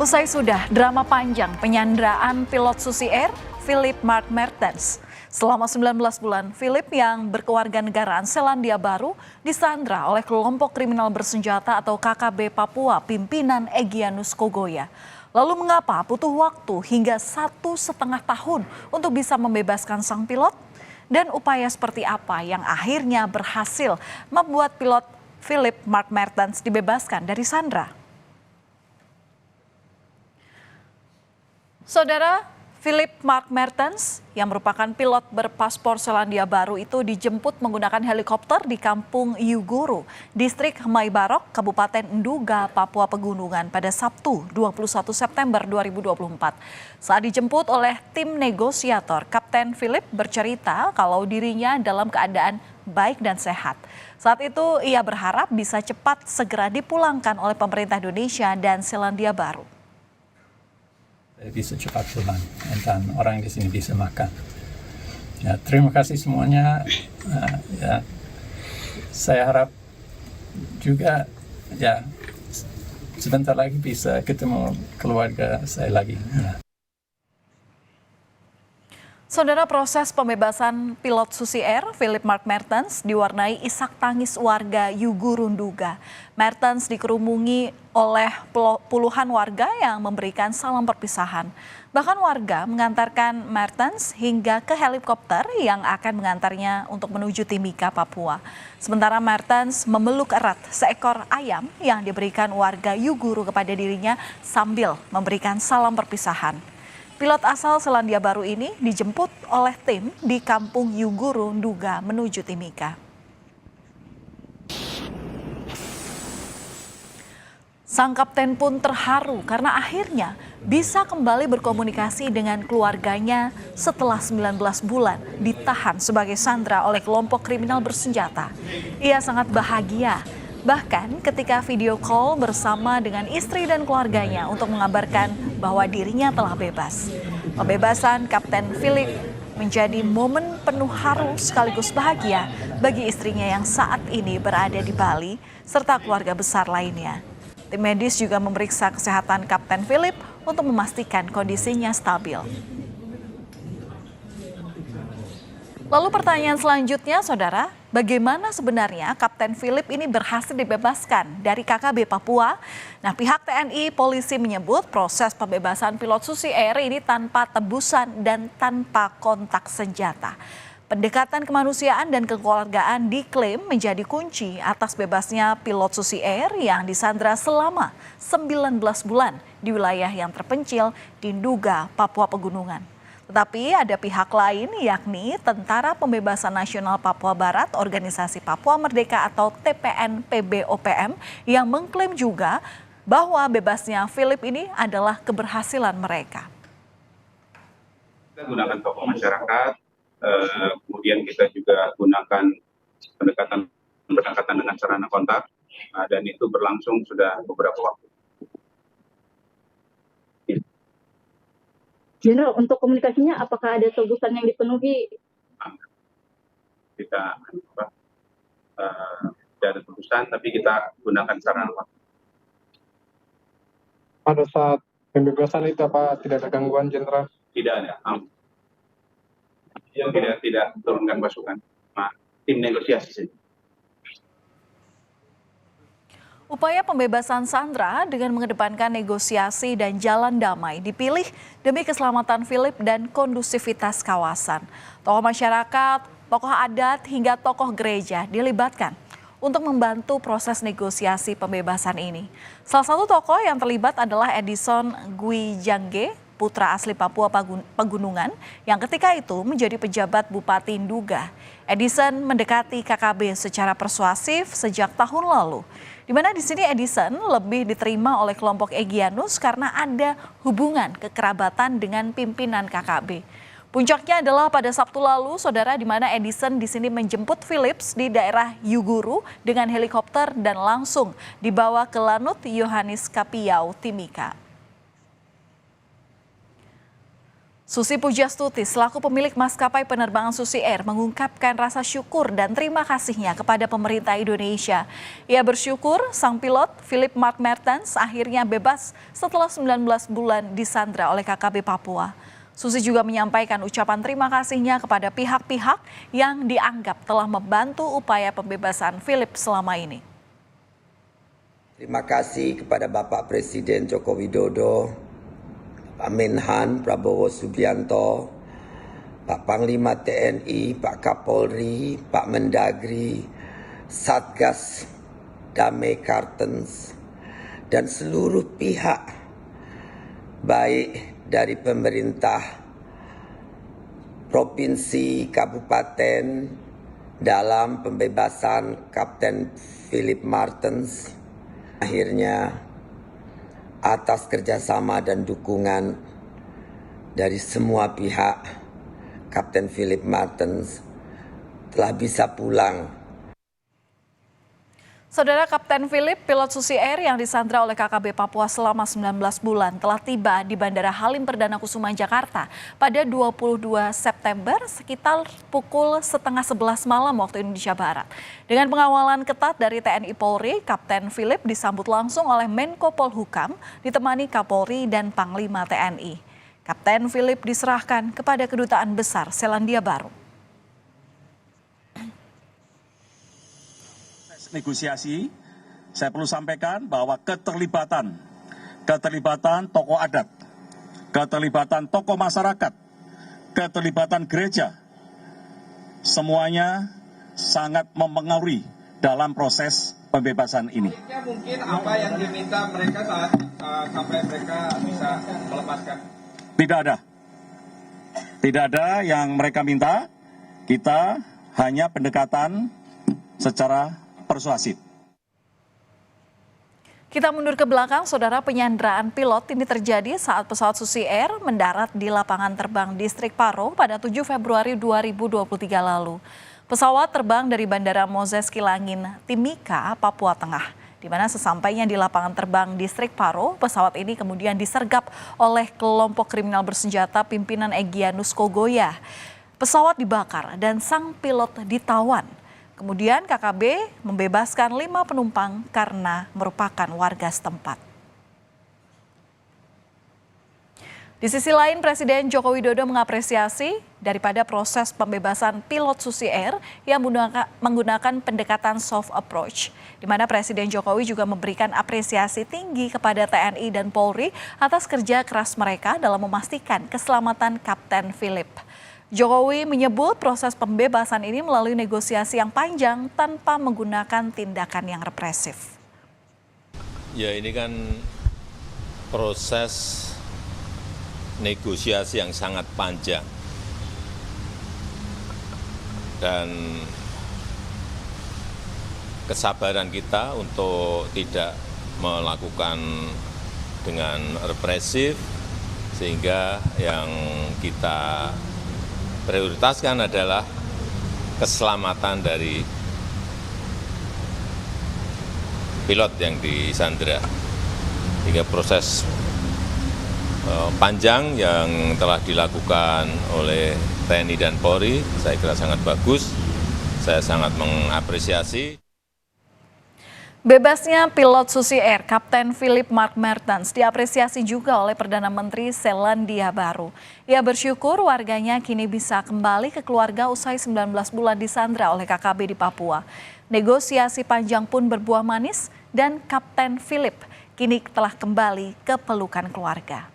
Usai sudah drama panjang penyanderaan pilot Susi Air, Philip Mark Mertens. Selama 19 bulan, Philip yang berkewarganegaraan Selandia Baru disandra oleh kelompok kriminal bersenjata atau KKB Papua pimpinan Egyanus Kogoya. Lalu mengapa butuh waktu hingga 1,5 tahun untuk bisa membebaskan sang pilot? Dan upaya seperti apa yang akhirnya berhasil membuat pilot Philip Mark Mertens dibebaskan dari sandra? Saudara, Philip Mark Mertens yang merupakan pilot berpaspor Selandia Baru itu dijemput menggunakan helikopter di Kampung Yuguru, Distrik Hemai Barok, Kabupaten Nduga, Papua Pegunungan pada Sabtu 21 September 2024. Saat dijemput oleh tim negosiator, Kapten Philip bercerita kalau dirinya dalam keadaan baik dan sehat. Saat itu ia berharap bisa cepat segera dipulangkan oleh pemerintah Indonesia dan Selandia Baru. Bisa cepat pulang dan orang di sini bisa makan. Ya, terima kasih semuanya. Ya, saya harap juga ya sebentar lagi bisa ketemu keluarga saya lagi. Ya. Saudara, proses pembebasan pilot Susi Air, Philip Mark Mertens, diwarnai isak tangis warga Yuguru Nduga. Mertens dikerumungi oleh puluhan warga yang memberikan salam perpisahan. Bahkan warga mengantarkan Mertens hingga ke helikopter yang akan mengantarnya untuk menuju Timika, Papua. Sementara Mertens memeluk erat seekor ayam yang diberikan warga Yuguru kepada dirinya sambil memberikan salam perpisahan. Pilot asal Selandia Baru ini dijemput oleh tim di Kampung Yuguru Nduga menuju Timika. Sang kapten pun terharu karena akhirnya bisa kembali berkomunikasi dengan keluarganya setelah 19 bulan ditahan sebagai sandera oleh kelompok kriminal bersenjata. Ia sangat bahagia. Bahkan ketika video call bersama dengan istri dan keluarganya untuk mengabarkan bahwa dirinya telah bebas. Pembebasan Kapten Philip menjadi momen penuh haru sekaligus bahagia bagi istrinya yang saat ini berada di Bali serta keluarga besar lainnya. Tim medis juga memeriksa kesehatan Kapten Philip untuk memastikan kondisinya stabil. Lalu pertanyaan selanjutnya, saudara, bagaimana sebenarnya Kapten Philip ini berhasil dibebaskan dari KKB Papua? Nah, pihak TNI Polisi menyebut proses pembebasan pilot Susi Air ini tanpa tebusan dan tanpa kontak senjata. Pendekatan kemanusiaan dan kekeluargaan diklaim menjadi kunci atas bebasnya pilot Susi Air yang disandra selama 19 bulan di wilayah yang terpencil di Nduga, Papua Pegunungan. Tetapi ada pihak lain yakni Tentara Pembebasan Nasional Papua Barat, Organisasi Papua Merdeka atau TPN-PB-OPM yang mengklaim juga bahwa bebasnya Philip ini adalah keberhasilan mereka. Kita gunakan tokoh masyarakat, kemudian kita juga gunakan pendekatan dengan sarana kontak, dan itu berlangsung sudah beberapa waktu. Jenderal, untuk komunikasinya apakah ada tebusan yang dipenuhi? Kita tidak ada tebusan, tapi kita gunakan sarana kontak. Pada saat pembebasan itu apa tidak ada gangguan, Jenderal? Tidak ada. Yang tidak turunkan pasukan. Tim negosiasi saja. Upaya pembebasan sandera dengan mengedepankan negosiasi dan jalan damai dipilih demi keselamatan Philip dan kondusivitas kawasan. Tokoh masyarakat, tokoh adat hingga tokoh gereja dilibatkan untuk membantu proses negosiasi pembebasan ini. Salah satu tokoh yang terlibat adalah Edison Gwijangge, putra asli Papua Pegunungan yang ketika itu menjadi pejabat Bupati Nduga. Edison mendekati KKB secara persuasif sejak tahun lalu. Di mana di sini Edison lebih diterima oleh kelompok Egyanus karena ada hubungan kekerabatan dengan pimpinan KKB. Puncaknya adalah pada Sabtu lalu, saudara, di mana Edison di sini menjemput Philips di daerah Yuguru dengan helikopter dan langsung dibawa ke Lanut Yohanis Kapiau, Timika. Susi Pujastuti selaku pemilik maskapai penerbangan Susi Air mengungkapkan rasa syukur dan terima kasihnya kepada pemerintah Indonesia. Ia bersyukur sang pilot Philip Mark Mertens akhirnya bebas setelah 19 bulan disandra oleh KKB Papua. Susi juga menyampaikan ucapan terima kasihnya kepada pihak-pihak yang dianggap telah membantu upaya pembebasan Philip selama ini. Terima kasih kepada Bapak Presiden Joko Widodo, Pak Menhan Prabowo Subianto, Pak Panglima TNI, Pak Kapolri, Pak Mendagri, Satgas Damai Kartens, dan seluruh pihak baik dari pemerintah provinsi, kabupaten dalam pembebasan Kapten Philip Martens. Akhirnya atas kerjasama dan dukungan dari semua pihak, Kapten Philip Martens telah bisa pulang. Saudara, Kapten Philip, pilot Susi Air yang disandra oleh KKB Papua selama 19 bulan telah tiba di Bandara Halim Perdana Kusuma, Jakarta pada 22 September sekitar pukul 10:30 malam waktu Indonesia Barat. Dengan pengawalan ketat dari TNI Polri, Kapten Philip disambut langsung oleh Menko Polhukam ditemani Kapolri dan Panglima TNI. Kapten Philip diserahkan kepada Kedutaan Besar Selandia Baru. Negosiasi, saya perlu sampaikan bahwa keterlibatan tokoh adat, keterlibatan tokoh masyarakat, keterlibatan gereja, semuanya sangat mempengaruhi dalam proses pembebasan ini. Mungkin apa yang diminta mereka saat sampai mereka bisa melepaskan? Tidak ada yang mereka minta, kita hanya pendekatan secara persuasif. Kita mundur ke belakang, saudara. Penyanderaan pilot ini terjadi saat pesawat Susi Air mendarat di lapangan terbang Distrik Paro pada 7 Februari 2023 lalu. Pesawat terbang dari Bandara Moses Kilangin, Timika, Papua Tengah. Di mana sesampainya di lapangan terbang Distrik Paro, pesawat ini kemudian disergap oleh kelompok kriminal bersenjata pimpinan Egyanus Kogoya. Pesawat dibakar dan sang pilot ditawan. Kemudian KKB membebaskan 5 penumpang karena merupakan warga setempat. Di sisi lain, Presiden Joko Widodo mengapresiasi daripada proses pembebasan pilot Susi Air yang menggunakan pendekatan soft approach, di mana Presiden Jokowi juga memberikan apresiasi tinggi kepada TNI dan Polri atas kerja keras mereka dalam memastikan keselamatan Kapten Philip. Jokowi menyebut proses pembebasan ini melalui negosiasi yang panjang tanpa menggunakan tindakan yang represif. Ya, ini kan proses negosiasi yang sangat panjang. Dan kesabaran kita untuk tidak melakukan dengan represif, sehingga yang kita prioritaskan adalah keselamatan dari pilot yang disandra. Hingga proses panjang yang telah dilakukan oleh TNI dan Polri, saya kira sangat bagus. Saya sangat mengapresiasi. Bebasnya pilot Susi Air, Kapten Philip Mark Mertens, diapresiasi juga oleh Perdana Menteri Selandia Baru. Ia bersyukur warganya kini bisa kembali ke keluarga usai 19 bulan disandra oleh KKB di Papua. Negosiasi panjang pun berbuah manis dan Kapten Philip kini telah kembali ke pelukan keluarga.